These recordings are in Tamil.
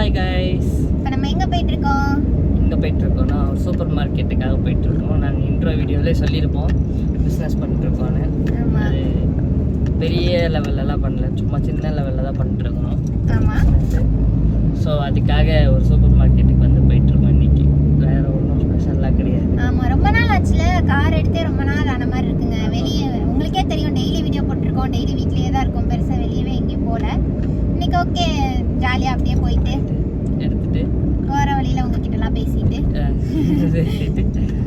Hi guys. இப்போ நம்ம எங்கே போயிட்டுருக்கோம்னா சூப்பர் மார்க்கெட்டுக்காக போயிட்டுருக்கோம். நாங்கள் இன்ட்ரோ வீடியோவிலே சொல்லியிருப்போம் பிஸ்னஸ் பண்ணிட்டுருக்கோன்னு. அது பெரிய லெவல்லலாம் பண்ணல, சும்மா சின்ன லெவலில் தான் பண்ணிட்டுருக்கோம். ஸோ அதுக்காக ஒரு சூப்பர் மார்க்கெட்டுக்கு வந்து போயிட்டுருக்கோம் இன்றைக்கி. வேறு ஒன்றும் ஸ்பெஷலாக கிடையாது. ஆமாம், ரொம்ப நாள் ஆச்சுல கார் எடுத்தே ரொம்ப நாள் ஆன மாதிரி இருக்குங்க. வெளியே உங்களுக்கே தெரியும், டெய்லி வீடியோ போட்டிருக்கோம், டெய்லி வீட்லேயே தான் இருக்கும், பெருசாக வெளியவே எங்கேயும் போகல. இன்னைக்கு ஓகே, ஜாலியாக அப்படியே போயிட்டு எடுத்துட்டு போகிற வழியில் உங்ககிட்டலாம் பேசிட்டு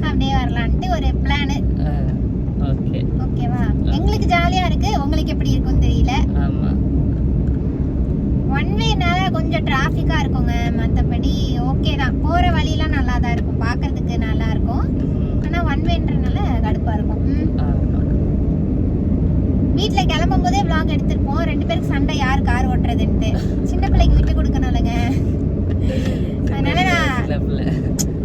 அப்படியே வரலான்ட்டு ஒரு பிளானு. ஓகேவா? எங்களுக்கு ஜாலியாக இருக்குது, உங்களுக்கு எப்படி இருக்குன்னு தெரியல. ஆமாம், ஒன் வேனால கொஞ்சம் டிராஃபிக்காக இருக்குங்க. மற்றபடி ஓகே தான், போகிற வழியெலாம் நல்லா தான் இருக்கும், பார்க்கறதுக்கு நல்லா இருக்கும். ஆனால் ஒன் வேன்றனால கடுப்பாக இருக்கும். வீட்டில் கிளம்பும் போதே விளாக் எடுத்திருப்போம், 2 பேருக்கு சண்டை யார் கார் ஓட்டுறதுன்ட்டு. சின்ன பிள்ளைக்கு விட்டு கொடுக்கணும்லங்க, அதனால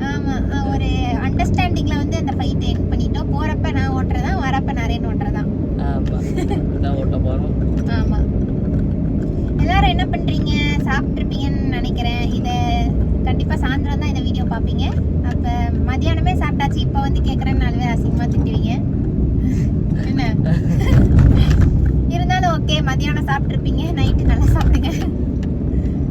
ஆமாம் ஒரு அண்டர்ஸ்டாண்டிங்கில் வந்து அந்த ஃபைட்டை எண்ட் பண்ணிட்டோம். போகிறப்ப நான் ஓட்டுறதான், வரப்ப நிறைய ஓட்டுறதான். ஆமாம், எல்லாரும் என்ன பண்ணுறீங்க? சாப்பிட்ருப்பீங்கன்னு நினைக்கிறேன். இதை கண்டிப்பாக சாயந்தரம் தான் இந்த வீடியோ பார்ப்பீங்க. அப்போ மதியானமே சாப்பிட்டாச்சு, இப்போ வந்து கேட்குறேன்னாலுமே அசிங்கமாக திட்டுவீங்க என்ன. இருந்தாலும் ஓகே, மதியானம் சாப்பிட்ருப்பீங்க, நைட்டு நல்லா சாப்பிடுங்க.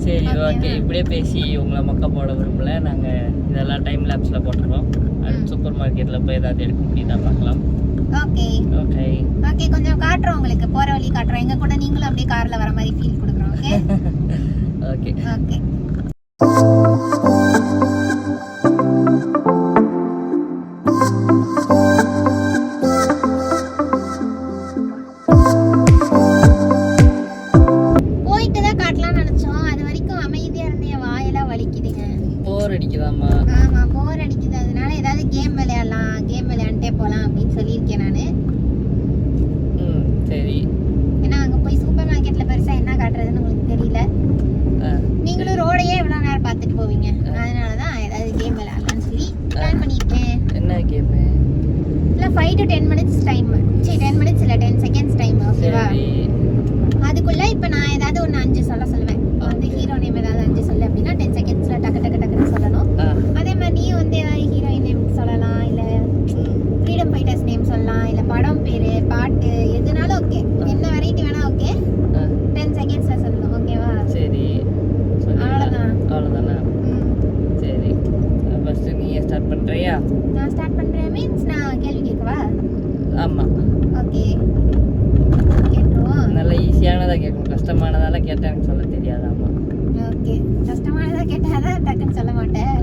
சரி, ஓகே. இப்படியே பேசி உங்களை மொக்க போட விரும்பல. நாங்கள் இதெல்லாம் டைம் லேப்ஸில் போட்டுருவோம். அது சூப்பர் மார்க்கெட்டில் போய் ஏதாவது எடுக்க முடியுதா பார்க்கலாம். ஓகே ஓகே ஓகே, கொஞ்சம் காட்டுறோம் உங்களுக்கு, போகிற வழி காட்டுறோம். எங்கள் கூட நீங்களும் அப்படியே காரில் வர மாதிரி ஃபீல் கொடுக்குறோம். Okay okay okay. போயிட்டு தான் காட்டலாம்னு நினச்சோம், அது வரைக்கும் அமைதியாக இருந்தே வாயெல்லாம் வலிக்குதுங்க. போர் அடிக்குதாம்மா? ஆமாம், போர் அடிக்குது. அதனால ஏதாவது கேம் விளையாடலாம், கேம் விளையாண்டே போகலாம் அப்படின்னு சொல்லியிருக்கேன் நான். சரி. ஏன்னா அங்கே போய் சூப்பர் மார்க்கெட்டில் பெருசாக என்ன காட்டுறதுன்னு உங்களுக்கு தெரியல. நீங்களும் ரோடையே எவ்வளோ நேரம் பார்த்துட்டு போவீங்க, அதனால தான் ஏதாவது கேம் விளையாடலாம்னு சொல்லி பிளான் பண்ணியிருக்கேன். என்ன கேமு? இல்லை 5 to 10 minutes டைம். சரி, 10 minutes இல்லை, 10 seconds டைம். ஓகேவா? அதுக்குள்ளே இப்போ நான் ஏதாவது ஒன்று 5 சொல்லுவேன். இப்போ வந்து ஹீரோ நேம் ஏதாவது 5 சொல்லு அப்படின்னா 10 secondsல டக்குன்னு சொல்லணும். அதே மாதிரி நீ வந்து ஏதாவது ஹீரோயின் நேம் சொல்லலாம், இல்லை ஃப்ரீடம் ஃபைட்டர்ஸ் நேம் சொல்லலாம், இல்லை படம் பேர், பாட்டு, எதுனாலும் ஓகே, என்ன வெரைட்டி வேணா ஓகே. 10 secondsல சொல்லணும். ஓகேவா? சரி, அவ்வளோதானா? சரி, ஃபஸ்ட்டு நீ ஸ்டார்ட் பண்ணுறியா? நான் ஸ்டார்ட் பண்ணுறேன். மீன்ஸ் நான் கேள்வி கேட்கவா? ஆமாம். ஓகே, கேட்டுருவோம். நல்லா ஈஸியானதாக கேட்கணும், கஷ்டமானதெல்லாம் கேட்டால் எனக்கு சொல்ல தெரியாதாம்மா. ஓகே, கஷ்டமானதாக கேட்டால் தான் டக்குன்னு சொல்ல மாட்டேன்.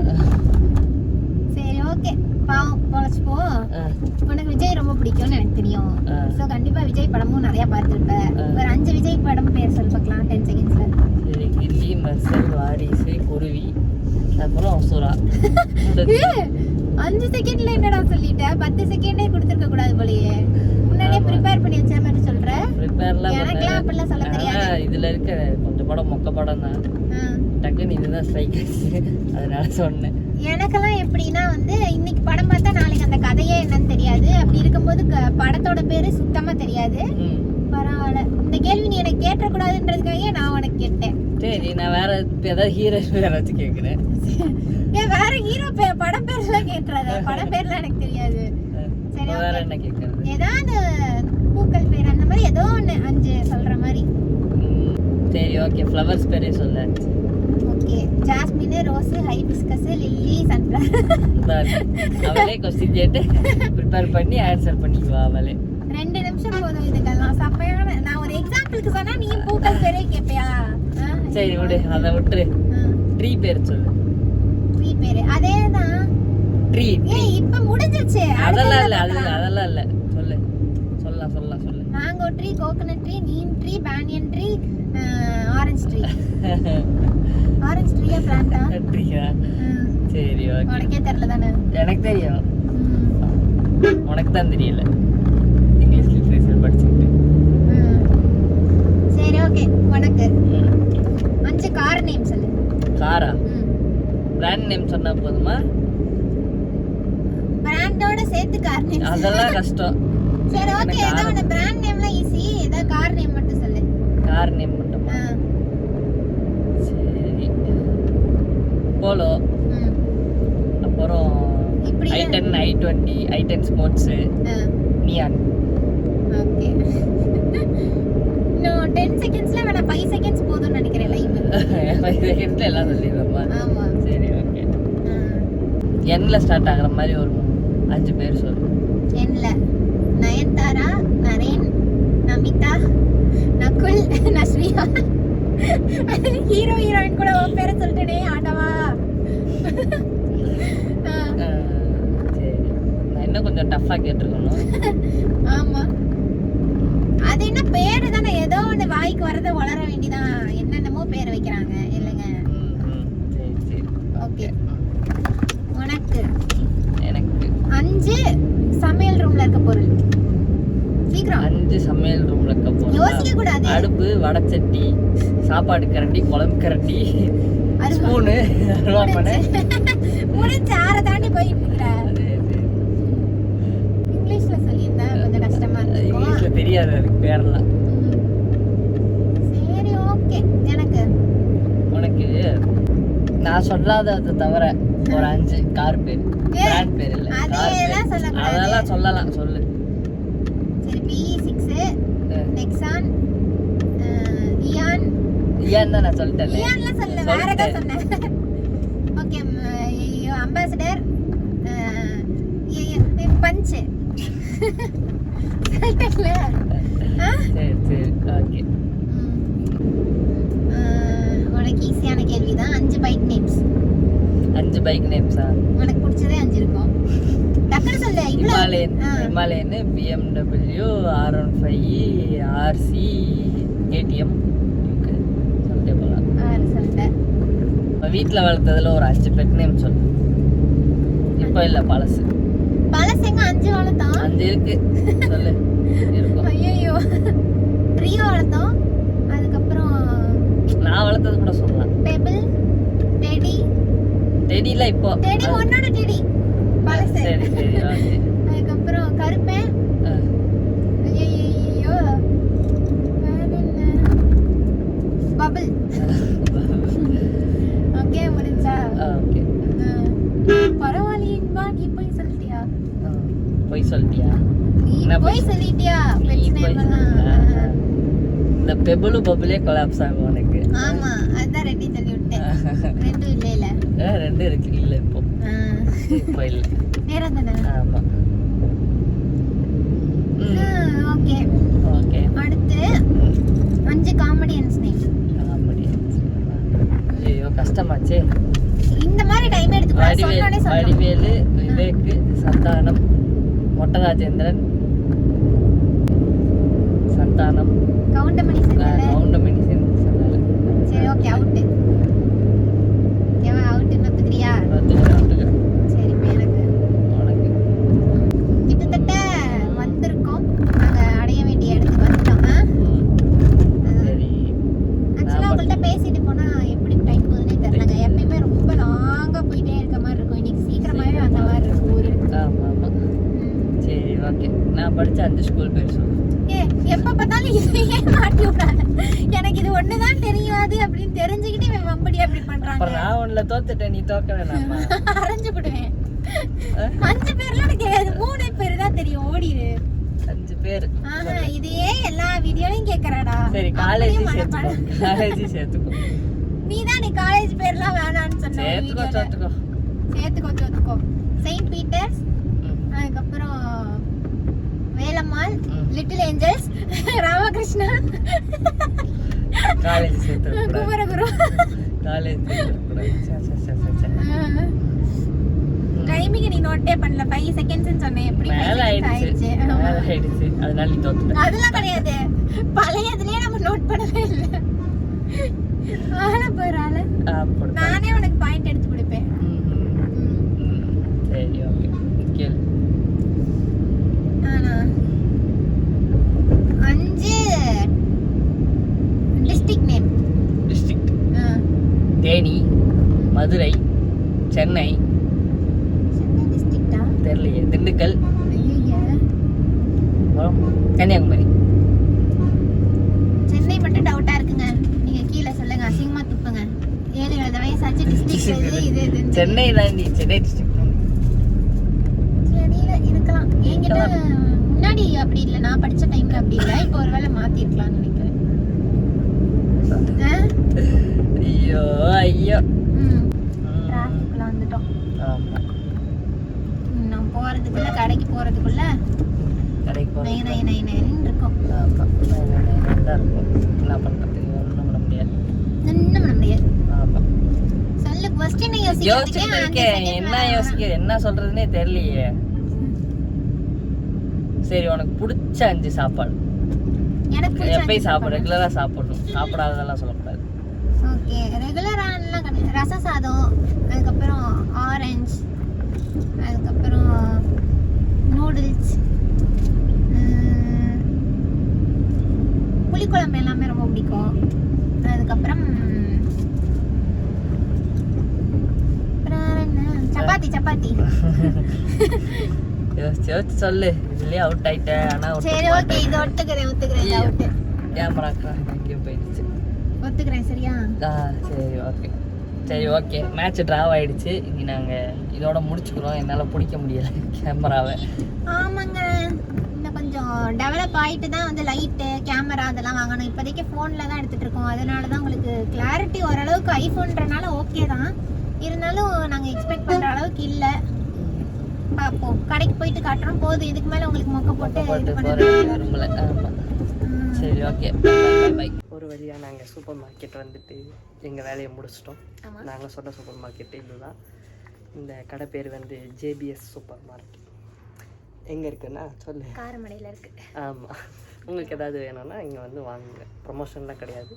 சரி, ஓகே. பாவம் பொழைச்சிப்போ. உனக்கு விஜய் ரொம்ப பிடிக்கும்னு எனக்கு தெரியும். ஸோ கண்டிப்பாக விஜய் படமும் நிறையா பார்த்துருப்பேன். ஒரு 5 விஜய் படம் பேர் சொல்லி பார்க்கலாம் 10 secondsல. சரி, கில்லி, மெர்சல், வாரிசு, குருவி, அப்புறம் அசுரா. 5 செகண்ட்ல என்னடா சொல்லிட்டேன்? 10 செகண்டே கொடுத்துருக்க கூடாது போலயே. முன்னாடியே ப்ரிப்பேர் பண்ணி வச்ச மாதிரி சொல்ற. எனக்குலாம் அப்படிலாம் சொல்ல தெரியாது. இதுல இருக்க கொஞ்சம் படம் மொக்க படம் தான், டக்குன்னு இதுதான் ஸ்ட்ரைக் ஆச்சு, அதனால சொன்னேன். எனக்கெல்லாம் எப்படின்னா வந்து இன்னைக்கு படம் பார்த்தா நாளைக்கு அந்த கதையே என்னன்னு தெரியாது. அப்படி இருக்கும்போது படத்தோட பேரு சுத்தமா தெரியாது. பரவாயில்ல, இந்த கேள்வி நீ எனக்கு கேட்டக்கூடாதுன்றதுக்காக நான் உனக்கு கேட்டேன். சரி, நான் வேற ஏதாவது ஹீரோ யாராச்சும் கேட்குறேன். ஏன் வேற ஹீரோ பேர், படம் பேர்லாம் கேட்டுறாத, படம் பேர்லாம் எனக்கு தெரியாது. சரி, வேற என்ன கேட்கறது? ஏதாவது பூக்கள் பேர் அந்த மாதிரி ஏதோ ஒன்று 5 சொல்ற மாதிரி. சரி, ஓகே. ஃப்ளவர்ஸ் பேரே சொல்ல. Okay, jasmine, rose, hibiscus, lily, sunflower. அவளே கொஸ்டின் கேட்டு ப்ரிப்பேர் பண்ணி ஆன்சர் பண்ணிக்குவா அவளே. 2 நிமிஷம் போதும் இதுக்கெல்லாம். செம்மையான, நான் ஒரு எக்ஸாம்பிளுக்கு சொன்னா நீ பூக்கள் பேரே கேட்பியா? சரி விடு, அதை விட்டுரு. ட்ரீ பேர் சொல்லு. ட்ரீ பேரு அதேதான். ட்ரீ. ஏய், இப்ப முடிஞ்சிருச்சு. அதெல்லாம் இல்ல சொல்லு. சொல்லலாம் சொல்லு. Mango tree, coconut tree, neem tree, banyan tree, orange tree. Orange ட்ரீயா பிளான்ட்டா? ட்ரீயா? சரி, ஓகே. உனக்கே தெரியல தானே? எனக்கு தெரியும், உனக்கு தான் தெரியல. இங்கிலீஷ் லிட்ரேச்சர் படிச்சுட்டு. சரி, ஓகே. உனக்கு 5 கார் நேம் சொல்லு. காரா? பிராண்ட் நேம் சொன்னா போதுமா? பிராண்டோட சேர்த்து கார் நேம். அதெல்லாம் கஷ்டம். சரி, ஓகே. ஏதோ ஒன்று பிராண்ட் நேம்லாம் ஈஸி, ஏதோ கார் நேம் மட்டும் சொல்லு. கார் நேம் மட்டுமா? சரி, போலோ, ம். அப்புறம் இப்படி i10, i20, i10 sports, neon. Okay. இன்னும் 10 செகண்ட்ஸ்ல வேணா 5 செகண்ட்ஸ் போதும்னு நினைக்கிறேன் லைவ். 5 செகண்ட்ல எல்லாம் சொல்லிடுறோமா? ஆமா. சரி ஓகே. எண்ணில் ஸ்டார்ட் ஆகுற மாதிரி ஒரு 5 பேர் சொல்லு. என்ல நயன்தாரா, நரேன், நமிதா, நகுல், நஸ்ரியா. ஹீரோ ஹீரோயின் கூட உன் பேரை சொல்லிட்டேனே ஆண்டவா. சரி, நான் இன்னும் கொஞ்சம் டஃப்பாக கேட்டிருக்கணும். ஆமா, அது என்ன பேரு தானே, ஏதோ ஒன்று வாய்க்கு வரதை வளர வேண்டிதான். என்னென்னமோ பேர் வைக்கிறாங்க இல்லைங்க. சரி சரி ஓகே. உனக்கு எனக்கு 5 சமையல் ரூம்ல இருக்க பொருள். சீக்கிரம். 5 சமையல் ரூம்ல இருக்க போறோம். யோசிக்க கூடாது. அடுப்பு, வடச்சட்டி, சாப்பாடு கரண்டி, குழம்பு கரண்டி, ஸ்பூனு, அருவாமனை. முடிஞ்சு 6 தாண்டி போயிட்டு இருக்கிற. இங்கிலீஷ்ல சொல்லியிருந்தா கொஞ்சம் கஷ்டமா இருக்கும். இங்கிலீஷ்ல தெரியாது அதுக்கு பேரெல்லாம். சரி ஓகே. எனக்கு உனக்கு நான் சொல்லாததை தவிர ஒரு 5 கார் பேர், பிராண்ட் பேர் இல்ல, கார் பேர். அதெல்லாம் சொல்லலாம், சொல்லு. சரி, BE6, நெக்ஸான், இயான். இயான் தான் நான் சொல்லிட்டேன். இயான்ல சொல்ல, வேற ஏதாவது சொன்னேன். Okay, ambassador, punch. சொல்லிட்டேன்ல. சரி சரி ஓகே. உனக்கு ஈஸியான கேள்விதான். 5 பைக் நேம்ஸ். 5 பைக் நேம்ஸா? உனக்கு பிடிச்சதே 5 இருக்கும். டக்குனு சொல்லு. Himalayan, BMW, R15, RC, KTM. சொல்லிட்டே போலாம். சொல்லிட்டேன். வீட்டில் வளர்த்ததுல ஒரு 5 பெட் நேம் சொல்லு. இப்போ இல்லை, பழசு. பழசு எங்க 5 வளர்த்தோம்? 5 இருக்கு, சொல்லு. இருக்கும். ஐயோ, ரியோ வளர்த்தோம். அதுக்கப்புறம் நான் வளர்த்தது கூட சொல்லலாம். Pebble, teddy. டெடில இப்போ டெடி ஒன்னோட டெடி பழசு. சரி சரி ஓகே. அதுக்கப்புறம் கருப்பேன். ஐயோ, பபிள். ஓகே, முடிஞ்சா? ஓகே. பரவாயில்லையேப்பா, நீ போய் சொல்லிட்டியா? போய் சொல்லிட்டியா? நீ போய் சொல்லிட்டியா? இந்த பெபுளு பபுளே கொலாப்ஸ் ஆகும் உனக்கு. ஆமா, அதான் 2 சொல்லி விட்டேன். 2 இல்ல 2 இருக்கு. இல்ல இப்போ இப்போ இல்ல. வேற தானே? ஆமா. Okay okay. அடுத்து 5 காமெடியன்ஸ் நேம். காமெடியன்ஸ். ஐயோ கஷ்டமாச்சே. இந்த மாதிரி டைம் எடுத்துக்கலாம். சொன்னானே சொல்லணும். வடிவேலு, விவேக், சந்தானம், மொட்டராஜேந்திரன், சந்தானம், கவுண்டமணி சொன்னல. கவுண்டமணி சொன்னல. சரி ஓகே, அவுட். ஏவா அவுட் என்னத்துக்குறியா? ஒத்துக்கிறேன். சரி, இப்போ எனக்கு உனக்கு கிட்டத்தட்ட வந்திருக்கோம். நாங்க அடைய வேண்டிய இடத்துக்கு வந்துட்டோம். சரி. ஆக்சுவலா உங்கள்கிட்ட பேசிட்டு போனா எப்படி டைம் போகுதுன்னே தெரியலங்க. எப்பயுமே ரொம்ப லாங்கா போயிட்டே இருக்க மாதிரி இருக்கும். இன்னைக்கு சீக்கிரமாவே அந்த மாதிரி இருக்கும் ஊரு. ஆமா ஆமா. சரி ஓகே. நான் படிச்ச 5 ஸ்கூல் பேர் சொல்லு. எப்ப பார்த்தாலும் இதையே மாட்டி விடாத. எனக்கு இது ஒண்ணுதான் தெரியாது அப்படின்னு தெரிஞ்சுக்கிட்டு இவன் வம்படி அப்படி பண்றாங்க. அப்புறம் நான் ஒண்ணுல தோத்துட்டேன், நீ தோக்க வேணாமா? அரைஞ்சு விடுவேன். 5 பேர்லாம் எனக்கு தெரியாது, 3 பேர் தான் தெரியும். ஓடிடு. 5 பேர். இதையே எல்லா வீடியோலயும் கேக்குறாடா. சரி, காலேஜ் சேர்த்துக்கோ. காலேஜ் சேர்த்துக்கோ. நீதான் நீ காலேஜ் பேர்லாம் வேணான்னு சொன்ன. சேர்த்துக்கோ. சேர்த்துக்கோ. செயின்ட் பீட்டர்ஸ், அதுக்கப்புறம் Velammal, Little Angels, Ramakrishna, college சேர்த்துக்கோ. குமரகுரு. காலேஜ் சேர்த்துக்கோ. டைமிங் நீ நோட்டே பண்ணல. 5 செகண்ட்ஸ்னு சொன்னேன். எப்படி மேல ஆயிடுச்சு. அதனால நீ தோத்துட்ட. அதெல்லாம் கிடையாது. பழையதுலயே நம்ம நோட் பண்ணவே இல்லை. ஆள போறால நானே உனக்கு பாயிண்ட் எடுத்து கொடுப்பேன். சரி ஓகே. கேளு. ஆனா 5 district name. District. Theni, Madurai, Chennai. Chennai டிஸ்ட்ரிக்ட்டா? தெரியலையே. திண்டுக்கல், ஐயா, கன்னியாகுமரி. சென்னை மட்டும் டவுட்டா இருக்குங்க. நீங்க கீழே சொல்லுங்க. அசிங்கமா துப்புங்க. 7 தடவை சச்சி டிஸ்ட்ரிக்ட் இது சென்னை தாண்டி, சென்னை டிஸ்ட்ரிக்ட் தெரியல, இருக்கலாம். என்கிட்ட முன்னாடி அப்படி இல்லை, நான் படிச்ச டைம்ல அப்படி இல்லை. இப்போ ஒருவேளை மாத்திருக்கலாம்னு நினைக்கிறேன். ஐயோ ஐயோ. டிராஃபிக்ல வந்துட்டோம். ஆமா, நம்ம போறதுக்குள்ள கடைக்கு போறதுக்குள்ள கடைக்கு போறோம். நைன் இருக்கும். ஆமா, தான் இருக்கும். என்ன பண்றது, ஒன்றும் பண்ண முடியாது. என்ன பண்ண முடியாது. ஆமா, சொல்லு. ஃபர்ஸ்ட் என்ன யோசிச்சுட்டு இருக்கேன், என்ன யோசிக்க, என்ன சொல்றதுன்னே தெரியலையே. சரி, உனக்கு பிடிச்ச 5 சாப்பாடு எப்பயும் சாப்பிடு, ரெகுலரா சாப்பிடணும். சாப்பிடாததெல்லாம் சொல்லக்கூடாது. ஓகே, ரெகுலரானலாம் கிடையாது. ரச சாதம், அதுக்கப்புறம் ஆரஞ்சு, அதுக்கப்புறம் நூடுல்ஸ், புளிக்குழம்பு எல்லாமே ரொம்ப பிடிக்கும். அதுக்கப்புறம் சப்பாத்தி சப்பாத்தி யோசிச்சு சொல்லு. இதுலயே அவுட் ஆயிட்டேன். ஆனா சரி, ஓகே, இது ஒத்துக்கிறேன். கேமராக்கா எங்கேயும் போயிடுச்சு. ஒத்துக்கிறேன், சரியா? சரி ஓகே, மேட்ச் டிராவ் ஆயிடுச்சு. இனி நாங்க இதோட முடிச்சுக்கிறோம். என்னால பிடிக்க முடியல கேமராவை. ஆமாங்க, இன்னும் கொஞ்சம் டெவலப் ஆயிட்டு தான் வந்து லைட்டு கேமரா அதெல்லாம் வாங்கணும். இப்போதைக்கு ஃபோனில் தான் எடுத்துட்டு இருக்கோம். அதனால தான் உங்களுக்கு கிளாரிட்டி ஓரளவுக்கு ஐஃபோன்றனால ஓகே தான். இருந்தாலும் நாங்கள் எக்ஸ்பெக்ட் பண்ணுற அளவுக்கு இல்லை. பார்ப்போம், கடைக்கு போயிட்டு காட்டுறோம். போதும், இதுக்கு மேலே உங்களுக்கு மொக்க போட்டு இது பண்ண விரும்பல. ஆமா, சரி ஓகே, பை. ஒரு வழியா நாங்க சூப்பர் மார்க்கெட் வந்துட்டு எங்க வேலையை முடிச்சிட்டோம். நாங்க சொன்ன சூப்பர் மார்க்கெட் இதுதான். இந்த கடை பேர் வந்து JBS சூப்பர் மார்க்கெட். எங்க இருக்குன்னா சொல்லு. காரமடையில் இருக்கு. ஆமா, உங்களுக்கு ஏதாவது வேணும்னா இங்க வந்து வாங்குங்க. ப்ரொமோஷன்லாம் கிடையாது,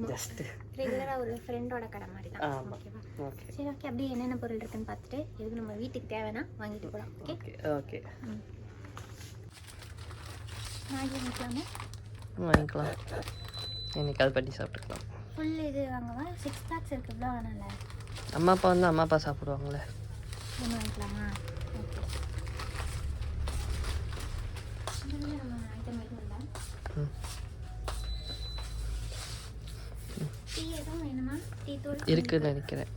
ஜஸ்ட் ரெகுலரா ஒரு ஃப்ரெண்டோட கடை மாதிரி தான். ஆமா, ஓகே. சரி ஓகே, அப்படியே என்னென்ன பொருள் இருக்குன்னு பார்த்துட்டு எது நம்ம வீட்டுக்கு தேவைன்னா வாங்கிட்டு போகலாம். ஓகே ஓகே, மேகி வாங்கிக்கலாமா? வாங்கிக்கலாம். இன்னைக்கு அது பண்ணி சாப்பிட்டுக்கலாம். ஃபுல் இது வாங்கவா? 6 பேக்ஸ் இருக்கு. இவ்வளோ வேணாம்ல? அம்மா அப்பா வந்து அம்மா அப்பா சாப்பிடுவாங்களே. ஒன்று வாங்கிக்கலாமா? ஓகே, ஐட்டம் வேணும்ல? டீ எதுவும் வேணுமா? டீ தூள் இருக்குன்னு நினைக்கிறேன்.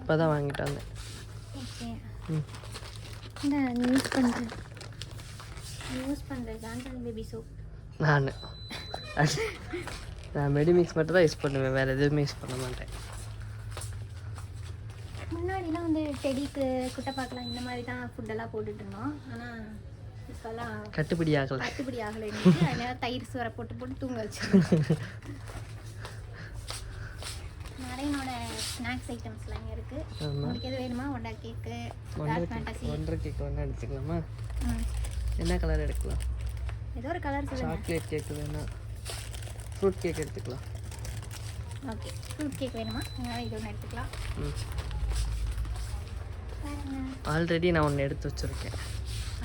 இப்போ தான் வாங்கிட்டு வந்தேன். ஓகே, இந்த யூஸ் பண்ணுறது ஜான்சன் பேபி சோப். நான் மெடிமிக்ஸ் மட்டும் தான் யூஸ் பண்ணுவேன், வேறு எதுவுமே யூஸ் பண்ண மாட்டேன். முன்னாடிலாம் வந்து டெடிக்கு குட்டைப்பாக்கலாம் இந்த மாதிரி தான் ஃபுட்டெல்லாம் போட்டுட்டு இருந்தோம். ஆனால் இப்போல்லாம் கட்டுப்படி ஆகலை. அதனால தயிர் சோறை போட்டு தூங்க வச்சு. நிறையனோட ஸ்நாக்ஸ் ஐட்டம்ஸ்லாம் இங்கே இருக்குது. உங்களுக்கு எது வேணுமா? ஒண்டா கேக்கு, ஒன்றரை கேக் ஒன்றா எடுத்துக்கலாமா? என்ன கலர் எடுக்கலாம்? ஏதோ ஒரு கலர் சொல்லுங்கள். சாக்லேட் கேக் வேணாம், ஃப்ரூட் கேக் எடுத்துக்கலாம். ஓகே, ஃப்ரூட் கேக் வேணுமா? அதனால் இது ஒன்று எடுத்துக்கலாம். ஆல்ரெடி நான் ஒன்று எடுத்து வச்சுருக்கேன்.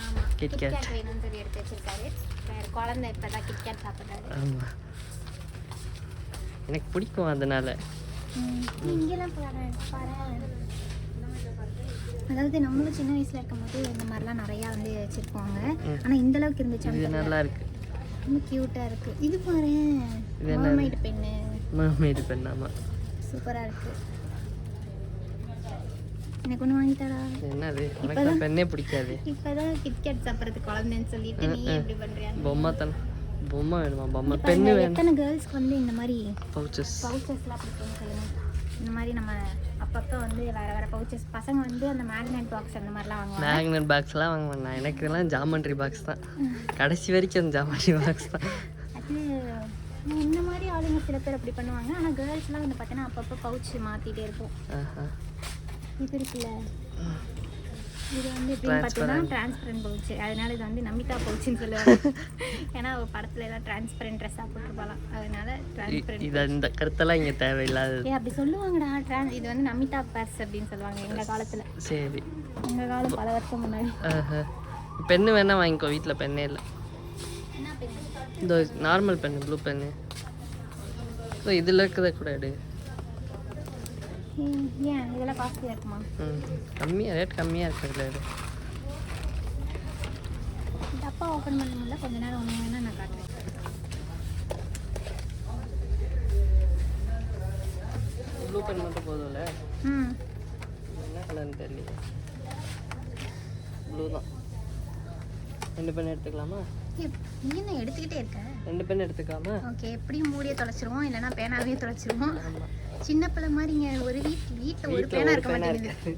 ஆமாம், கிட்கேட் வேணும்னு சொல்லி எடுத்து வச்சுருக்காரு. வேறு குழந்தை இப்போ தான் கிட்கேட் சாப்பிட்றாரு. ஆமாம், எனக்கு பிடிக்கும் அதனால. இங்கெல்லாம் பாரு, அதாவது நம்மளும் சின்ன வயசுல இருக்கும்போது இந்த மாதிரிலாம் நிறையா வந்து வச்சுருப்பாங்க. ஆனால் இந்த அளவுக்கு இருந்துச்சு. இது நல்லா இருக்கு, ரொம்ப க்யூட்டாக இருக்குது. இது பாரு, மர்மைட் பென்னு. Marmite pen. ஆமாம், சூப்பராக இருக்குது. எனக்கு ஒன்று வாங்கிட்டாரா? என்னது? உனக்கு பெண்ணே பிடிக்காது. இப்போதான் கிட்கேட் சாப்பிட்றது குழந்தைன்னு சொல்லிட்டு நீ எப்படி பண்ணுறியா? பொம்மை தானே, பொம்மை வேணுமா? பொம்மை பெண்ணு வேணும். எத்தனை கேர்ள்ஸ்க்கு வந்து இந்த மாதிரி பவுச்சஸ்லாம் பிடிக்கும் சொல்லுங்கள். இந்த மாதிரி நம்ம அப்பப்போ வந்து வேறு வேறு பவுச்சஸ். பசங்க வந்து அந்த மேக்னெட் பாக்ஸ் அந்த மாதிரிலாம் வாங்குவாங்க. மேக்னெட் பாக்ஸ்லாம் வாங்க வேண்டாம், எனக்கு இதெல்லாம் ஜாமெண்ட்ரி பாக்ஸ் தான். கடைசி வரைக்கும் அந்த ஜாமெண்ட்ரி பாக்ஸ் தான். அது இந்த மாதிரி ஆளுங்க சில பேர் அப்படி பண்ணுவாங்க. ஆனால் கேர்ள்ஸ்லாம் வந்து பார்த்தீங்கன்னா அப்பப்போ பவுச் மாற்றிட்டே இருக்கும். இது இருக்குல்ல, இது வந்து எப்படின்னு பார்த்தீங்கன்னா டிரான்ஸ்பரண்ட் பவுச்சு. அதனால இது வந்து நமிதா பவுச்சுன்னு சொல்லுவாங்க. ஏன்னா அவள் படத்துல எல்லாம் டிரான்ஸ்பரண்ட் ட்ரெஸ்ஸாக போட்டுருப்பாளாம். அதனால டிரான்ஸ்பரண்ட். இது இந்த கருத்தெல்லாம் இங்கே தேவையில்லாது. அப்படி சொல்லுவாங்கடா. இது வந்து நமிதா பர்ஸ் அப்படின்னு சொல்லுவாங்க எங்கள் காலத்தில். சரி, எங்கள் காலம் பல வருஷம் முன்னாடி. பெண்ணு வேணா வாங்கிக்கோ, வீட்டில் பெண்ணே இல்லை. என்ன பெண்ணு? இந்த நார்மல் பெண்ணு, ப்ளூ பெண்ணு. ஸோ இதில் இருக்கிறத கூட எடு. ஏன் இதெல்லாம் காஸ்ட்லியாக இருக்குமா? கம்மியாக, ரேட் கம்மியாக இருக்கிறதுல எடு. டப்பா ஓப்பன் பண்ண முடியல, கொஞ்ச நேரம் ஒன்று வேணால் நான் காட்டுறேன். ப்ளூ பென் மட்டும் போதும்ல? ம் என்ன கலர்னு தெரியல. ப்ளூ தான். 2 பென் எடுத்துக்கலாமா? நீ என்ன எடுத்துக்கிட்டே இருக்க? 2 பென் எடுத்துக்கலாமா? ஓகே, எப்படியும் மூடியை தொலைச்சிருவோம், இல்லைன்னா பேனாவே தொலைச்சிருவோம். சின்ன பிள்ளை மாதிரிங்க, ஒரு வீட்டில் ஒரு பேனா இருக்க மாட்டேங்குது.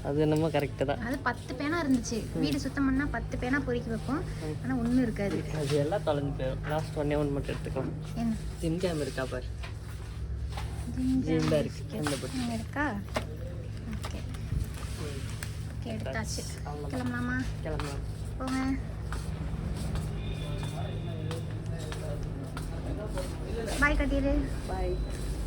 அது என்னமோ கரெக்டு தான். அது 10 பேனா இருந்துச்சு, வீடு சுத்தம் பண்ணா 10 பேனா பொறுக்கி வைப்போம், ஆனால் ஒன்றும் இருக்காது. அது எல்லாம் தொலைஞ்சு போயிடும். லாஸ்ட் ஒன்னே ஒன்று மட்டும் எடுத்துக்கலாம். என்ன ஜிம் கேம் இருக்கா பாரு? ஜிம் தான் இருக்கு. அந்த பட்டு இருக்கா? ஓகே ஓகே, எடுத்தாச்சு. கிளம்பலாமா? கிளம்பலாம். போங்க. பாய் கட்டிடு. பாய்.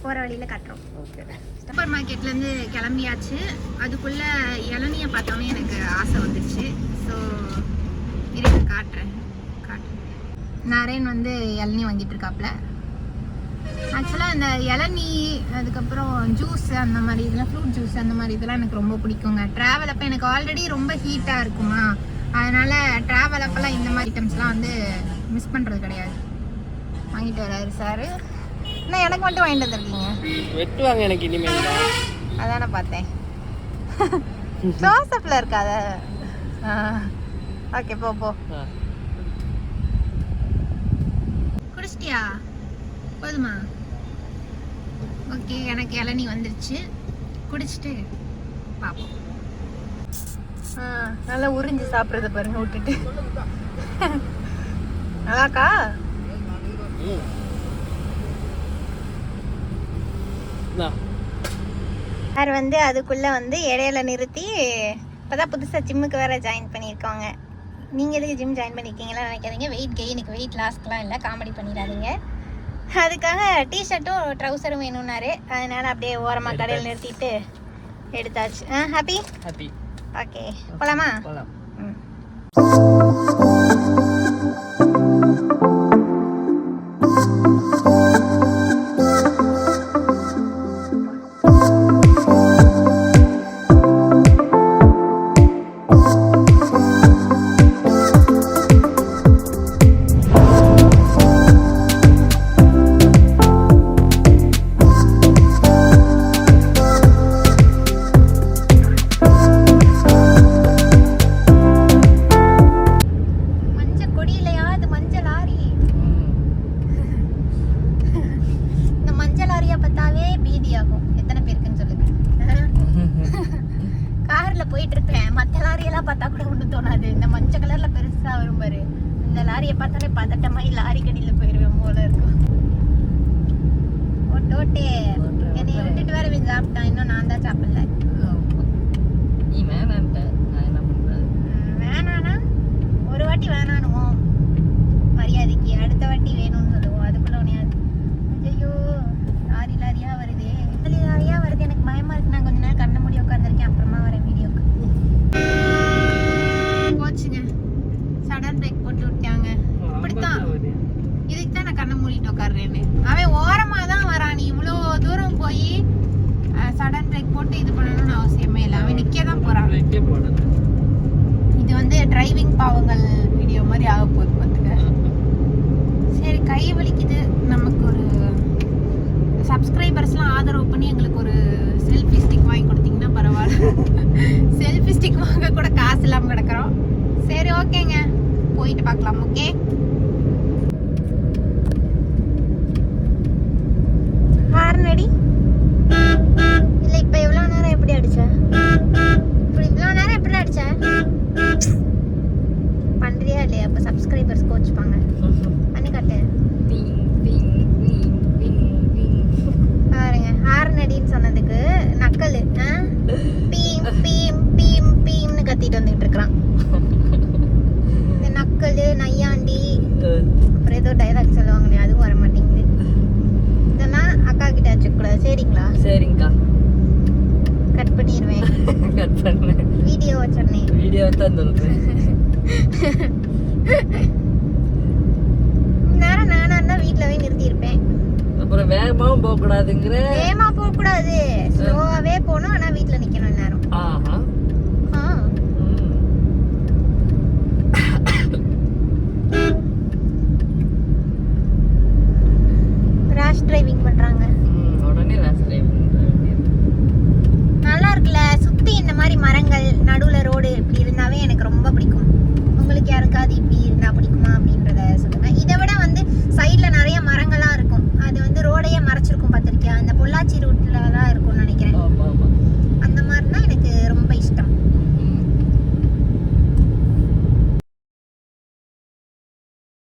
போகிற வழியில் கட்டுறோம். ஓகே. சூப்பர் மார்க்கெட்லேருந்து கிளம்பியாச்சு. அதுக்குள்ளே இளநியை பார்த்தோன்னே எனக்கு ஆசை வந்துடுச்சு. ஸோ இதை காட்டுறேன். நரேன் வந்து இளநீ வாங்கிட்டு இருக்காப்புல. ஆக்சுவலாக இந்த இளநீ, அதுக்கப்புறம் ஜூஸ், அந்த மாதிரி இதெல்லாம், ஃப்ரூட் ஜூஸ் அந்த மாதிரி இதெல்லாம் எனக்கு ரொம்ப பிடிக்குங்க. ட்ராவல் அப்போ எனக்கு ஆல்ரெடி ரொம்ப ஹீட்டாக இருக்குமா, அதனால் ட்ராவல் அப்போல்லாம் இந்த மாதிரி ஐட்டம்ஸ்லாம் வந்து மிஸ் பண்ணுறது கிடையாது. வாங்கிட்டு வராரு சார். ஆனால் எனக்கு மட்டும் வாங்கிட்டு வந்துருக்கீங்க. வெட்டுவாங்க எனக்கு இனிமேல். அதானே பார்த்தேன். ஜோசப்ல இருக்காத. ஓகே, போ போ. குடிச்சிட்டியா? போதுமா? ஓகே, எனக்கு இளநீ வந்துருச்சு. குடிச்சிட்டு பார்ப்போம். நல்லா உறிஞ்சி சாப்பிட்றத பாருங்க விட்டுட்டு. நல்லாக்கா? சார் வந்து அதுக்குள்ளே வந்து இடையில நிறுத்தி இப்போதான் புதுசாக ஜிம்முக்கு வேறு ஜாயின் பண்ணியிருக்காங்க. நீங்கள் எதுக்கு ஜிம் ஜாயின் பண்ணியிருக்கீங்களா நினைக்காதீங்க. வெயிட் கெயினுக்கு, வெயிட் லாஸ்க்குலாம் இல்லை, காமெடி பண்ணிடாதீங்க. அதுக்காக டிஷர்ட்டும் ட்ரௌசரும் வேணும்னாரு, அதனால் அப்படியே ஓரமாக கடையில் நிறுத்திட்டு எடுத்தாச்சு. Happy happy. ஓகே, போகலாமா? போகலாம். ம். போயிட்டு இருப்பேன், மற்ற லாரியெல்லாம் பார்த்தா கூட ஒன்றும் தோணாது. இந்த மஞ்சள் கலர்ல பெருசா வரும் பாரு, இந்த லாரியை பார்த்தாலே பதட்டமாயி லாரி கடியில போயிருவேன் போல இருக்கும். ஓட்டே என்னை விட்டுட்டு வேற வீடு சாப்பிட்டான், இன்னும் நான் தான் சாப்பிடல. நீ வேணான்ட்ட, நான் என்ன பண்றது? வேணானா ஒரு வாட்டி வேணானுவோம் மரியாதைக்கு, அடுத்த வாட்டி வேணும்னு சொல்லுவோம். அதுக்குள்ள ஒன்னையாது. ஐயோ, லாரி லாரியா வருது, லாரியா வருது, எனக்கு பயமா இருக்கு. நான் கொஞ்ச நேரம் கண்ண மூடி உட்காந்துருக்கேன், அப்புறமா வரேன் வீடியோக்கு. போச்சுங்க, சடன் பிரேக் போட்டு விட்டாங்க. இப்படித்தான், இதுக்கு தான் நான் கண்ணை மூடிட்டு உட்காடுறேன்னு. அவன் ஓரமா தான் வரான். நீ இவ்வளோ தூரம் போய் சடன் பிரேக் போட்டு இது பண்ணணும்னு அவசியமே இல்லை, அவன் நிற்க தான் போறான். இது வந்து டிரைவிங் பாவங்கள் வீடியோ மாதிரி ஆக போகுது பார்த்துக்க. சரி, கை வலிக்குது. நமக்கு ஒரு சப்ஸ்கிரைபர்ஸ்லாம் ஆதரவு பண்ணி எங்களுக்கு ஒரு செல்ஃபி ஸ்டிக் வாங்கி கொடுத்தீங்கன்னா பரவாயில்ல. செல்ஃபி ஸ்டிக் வாங்க கூட காசு இல்லாமல் கிடக்குறோம். சரி, ஓகேங்க, போயிட்டு பார்க்கலாம். ஓகே, ஹார்னடி இல்லை. இப்போ எவ்வளோ நேரம் எப்படி அடிச்ச? இப்படி இவ்வளோ நேரம் எப்படி அடிச்ச? பண்றியா இல்லையா? அப்போ சப்ஸ்கிரைபர்ஸ் கோச்சுப்பாங்க. பண்ணி காட்டு. பாருங்க, ஹார்னடின்னு சொன்னதுக்கு நக்கல் பீம் பீம் பீம் பீம்னு கத்திட்டு வந்துட்டு இருக்கிறான். இந்த நக்கல், நையாண்டி, அப்புறம் ஏதோ டைலாக் சொல்லுவாங்களே, அதுவும் வர மாட்டேங்குது. இதெல்லாம் அக்கா கிட்ட வச்சுக்கூடாது. சரிங்களா? சரிங்கக்கா, கட் பண்ணிடுவேன். கட் பண்ணு. வீடியோ வச்சிருந்தேன், வீடியோ தான் சொல்றேன். நேரம் நானா இருந்தா வீட்டுல போய் நிறுத்தி இருப்பேன். அப்புறம் வேகமாவும் போக கூடாதுங்கிற. வேகமா போக கூடாது, ஸ்லோவாவே போகணும். ஆனா வீட்டுல நிக்கணும் நேரம். ஆஹா. ரேஷ் டிரைவிங் பண்றாங்க. உடனே ரேஷ் டிரைவிங். மரங்கள் நடுவுல ரோடு இப்படி இருந்தாவே எனக்கு ரொம்ப